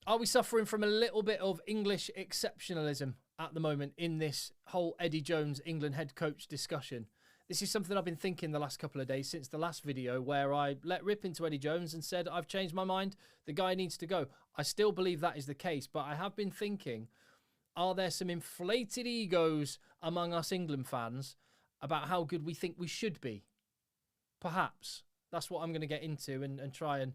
Are we suffering from a little bit of English exceptionalism at the moment in this whole Eddie Jones England head coach discussion? This is something I've been thinking the last couple of days since the last video where I let rip into Eddie Jones and said, I've changed my mind. The guy needs to go. I still believe that is the case, but I have been thinking, are there some inflated egos among us England fans about how good we think we should be? Perhaps. That's what I'm going to get into and try and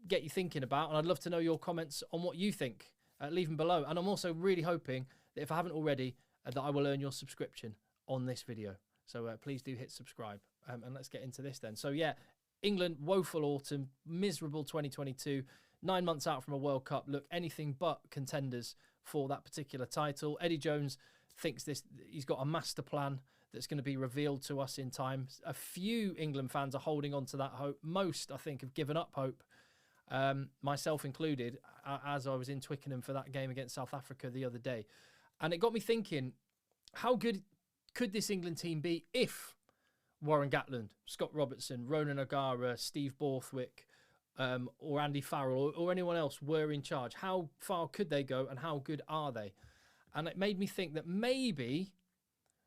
get you thinking about. And I'd love to know your comments on what you think. Leave them below. And I'm also really hoping that if I haven't already, that I will earn your subscription on this video. So please do hit subscribe. And let's get into this then. So yeah, England, woeful autumn, miserable 2022, 9 months out from a World Cup. Look, anything but contenders for that particular title. Eddie Jones thinks he's got a master plan that's going to be revealed to us in time. A few England fans are holding on to that hope. Most, I think, have given up hope. Myself included, as I was in Twickenham for that game against South Africa the other day. And it got me thinking, how good could this England team be if Warren Gatland, Scott Robertson, Ronan O'Gara, Steve Borthwick, or Andy Farrell, or anyone else were in charge? How far could they go and how good are they? And it made me think that maybe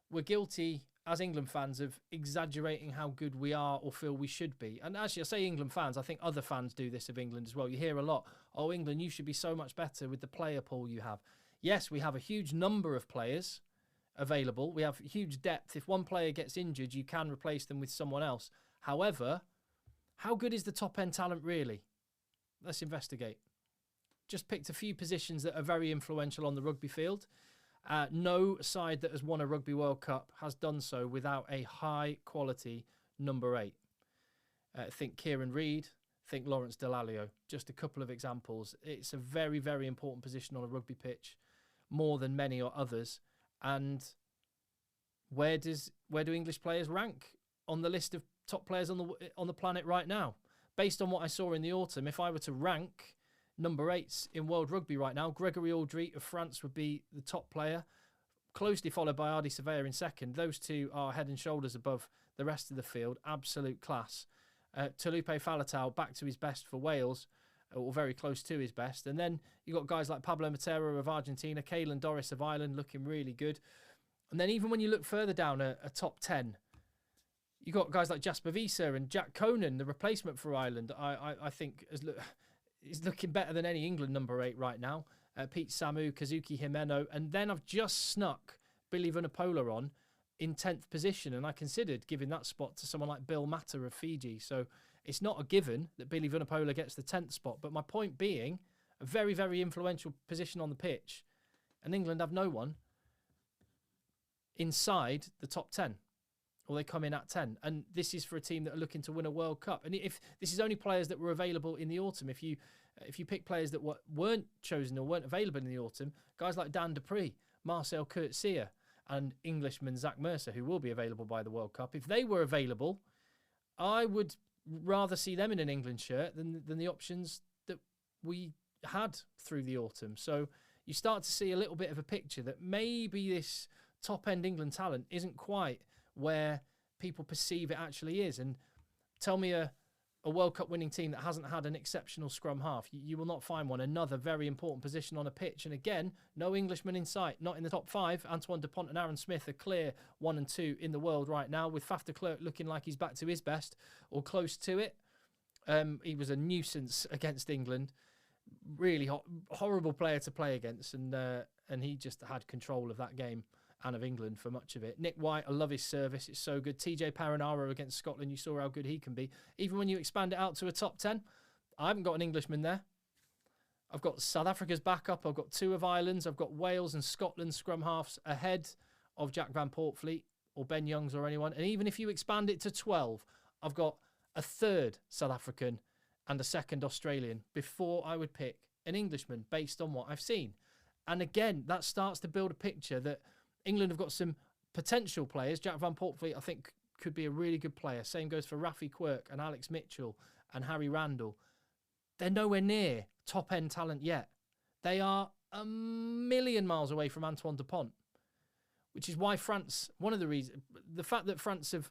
we're guilty as England fans of exaggerating how good we are or feel we should be. And actually, I say England fans, I think other fans do this of England as well. You hear a lot, oh, England, you should be so much better with the player pool you have. Yes, we have a huge number of players available. We have huge depth. If one player gets injured, you can replace them with someone else. However, how good is the top-end talent really? Let's investigate. Just picked a few positions that are very influential on the rugby field. No side that has won a Rugby World Cup has done so without a high-quality number 8. Think Kieran Reid, think Lawrence Dallaglio. Just a couple of examples. It's a very, very important position on a rugby pitch, more than many or others. And where do English players rank on the list of top players on the planet right now? Based on what I saw in the autumn, if I were to rank number 8s in world rugby right now, Gregory Aldrit of France would be the top player, closely followed by Ardie Surveyor in second. Those two are head and shoulders above the rest of the field. Absolute class. Taulupe Faletau back to his best for Wales, or very close to his best. And then you've got guys like Pablo Matera of Argentina, Caelan Doris of Ireland looking really good. And then even when you look further down a top 10, you've got guys like Jasper Wiese and Jack Conan, the replacement for Ireland, I think is looking better than any England number 8 right now. Pete Samu, Kazuki Himeno. And then I've just snuck Billy Vunipola on in 10th position, and I considered giving that spot to someone like Bill Matter of Fiji. So it's not a given that Billy Vunipola gets the 10th spot, but my point being, a very, very influential position on the pitch, and England have no one inside the top 10, or they come in at 10. And this is for a team that are looking to win a World Cup. And if this is only players that were available in the autumn, if you pick players that weren't chosen or weren't available in the autumn, guys like Dan Dupree, Marcel Coetzee, and Englishman Zach Mercer, who will be available by the World Cup, if they were available, I would rather see them in an England shirt than the options that we had through the autumn. So you start to see a little bit of a picture that maybe this top-end England talent isn't quite where people perceive it actually is. And tell me a World Cup winning team that hasn't had an exceptional scrum half. You will not find one. Another very important position on a pitch. And again, no Englishman in sight, not in the top 5. Antoine Dupont and Aaron Smith are clear 1 and 2 in the world right now, with Faf de Klerk looking like he's back to his best or close to it. He was a nuisance against England. Really horrible player to play against, and he just had control of that game and of England for much of it. Nick White, I love his service. It's so good. TJ Paranaro against Scotland, you saw how good he can be. Even when you expand it out to a top 10, I haven't got an Englishman there. I've got South Africa's backup. I've got 2 of Ireland's. I've got Wales and Scotland scrum halves ahead of Jack Van Poortvliet or Ben Youngs or anyone. And even if you expand it to 12, I've got a 3rd South African and a 2nd Australian before I would pick an Englishman based on what I've seen. And again, that starts to build a picture that England have got some potential players. Jack Van Poortvliet, I think, could be a really good player. Same goes for Rafi Quirk and Alex Mitchell and Harry Randall. They're nowhere near top-end talent yet. They are a million miles away from Antoine Dupont, which is why France, one of the reasons, the fact that France have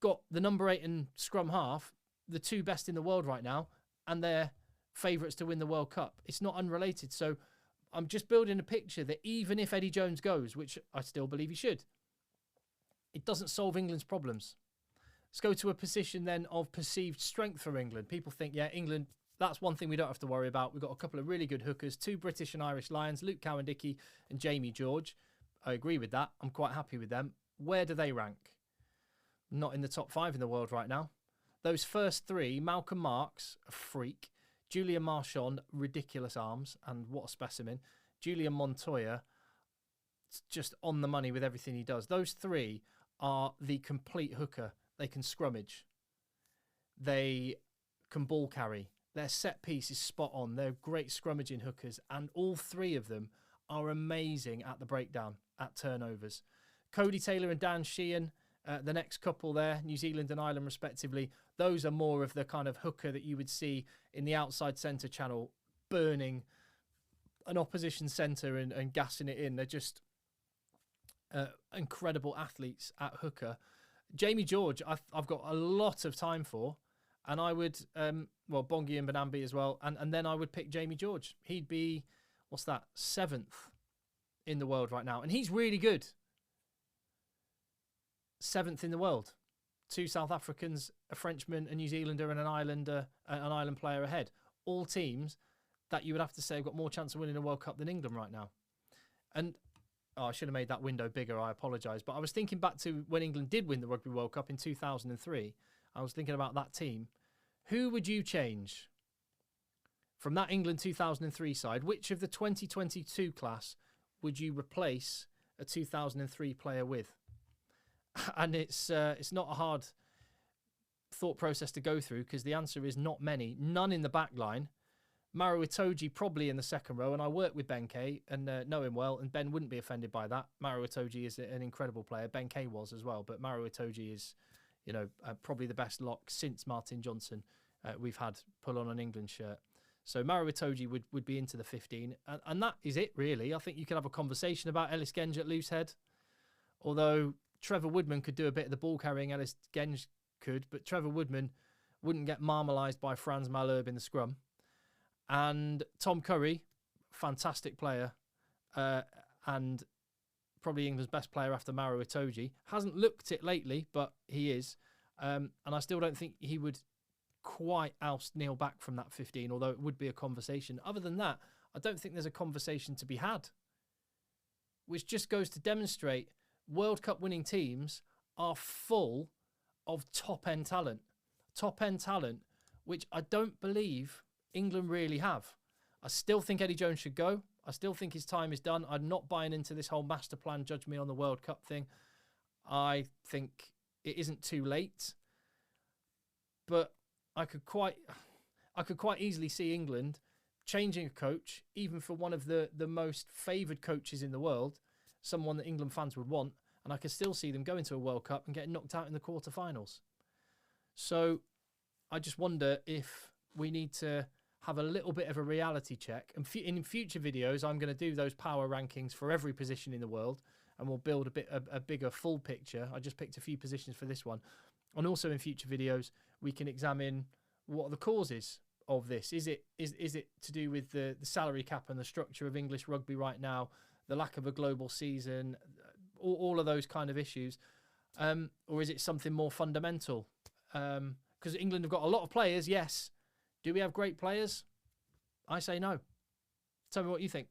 got the number 8 and scrum half, the 2 best in the world right now, and they're favourites to win the World Cup. It's not unrelated. So I'm just building a picture that even if Eddie Jones goes, which I still believe he should, it doesn't solve England's problems. Let's go to a position then of perceived strength for England. People think, yeah, England, that's one thing we don't have to worry about. We've got a couple of really good hookers, 2 British and Irish Lions, Luke Cowan-Dickie and Jamie George. I agree with that. I'm quite happy with them. Where do they rank? Not in the top 5 in the world right now. Those first 3, Malcolm Marks, a freak. Julian Marchand, ridiculous arms, and what a specimen. Julian Montoya, just on the money with everything he does. Those 3 are the complete hooker. They can scrummage. They can ball carry. Their set piece is spot on. They're great scrummaging hookers, and all 3 of them are amazing at the breakdown, at turnovers. Cody Taylor and Dan Sheehan, the next couple there, New Zealand and Ireland respectively, those are more of the kind of hooker that you would see in the outside centre channel, burning an opposition centre and gassing it in. They're just incredible athletes at hooker. Jamie George, I've got a lot of time for, and I would, Bongi and Benambi as well, and then I would pick Jamie George. He'd be, 7th in the world right now, and he's really good. 7th in the world. 2 South Africans, a Frenchman, a New Zealander, and an island player ahead. All teams that you would have to say have got more chance of winning a World Cup than England right now. And I should have made that window bigger, I apologise. But I was thinking back to when England did win the Rugby World Cup in 2003. I was thinking about that team. Who would you change from that England 2003 side? Which of the 2022 class would you replace a 2003 player with? And it's not a hard thought process to go through, because the answer is not many. None in the back line. Maro Itoje probably in the second row, and I work with Ben Kay and know him well, and Ben wouldn't be offended by that. Maro Itoje is an incredible player. Ben Kay was as well, but Maro Itoje is, probably the best lock since Martin Johnson we've had pull on an England shirt. So Maro Itoje would be into the 15, and that is it really. I think you could have a conversation about Ellis Genge at loose head, although Trevor Woodman could do a bit of the ball carrying, Ellis Genge could, but Trevor Woodman wouldn't get marmalised by Franz Malherbe in the scrum. And Tom Curry, fantastic player, and probably England's best player after Maro Itoje. Hasn't looked it lately, but he is. And I still don't think he would quite oust Neil Back from that 15, although it would be a conversation. Other than that, I don't think there's a conversation to be had, which just goes to demonstrate World Cup winning teams are full of top-end talent. Top-end talent, which I don't believe England really have. I still think Eddie Jones should go. I still think his time is done. I'm not buying into this whole master plan, judge me on the World Cup thing. I think it isn't too late. But I could quite easily see England changing a coach, even for one of the most favoured coaches in the world, someone that England fans would want, and I could still see them going to a World Cup and getting knocked out in the quarterfinals. So I just wonder if we need to have a little bit of a reality check. And in future videos, I'm going to do those power rankings for every position in the world, and we'll build a bigger full picture. I just picked a few positions for this one. And also in future videos, we can examine what are the causes of this. Is it to do with the salary cap and the structure of English rugby right now, the lack of a global season, all of those kind of issues? Or is it something more fundamental? Because England have got a lot of players, yes. Do we have great players? I say no. Tell me what you think.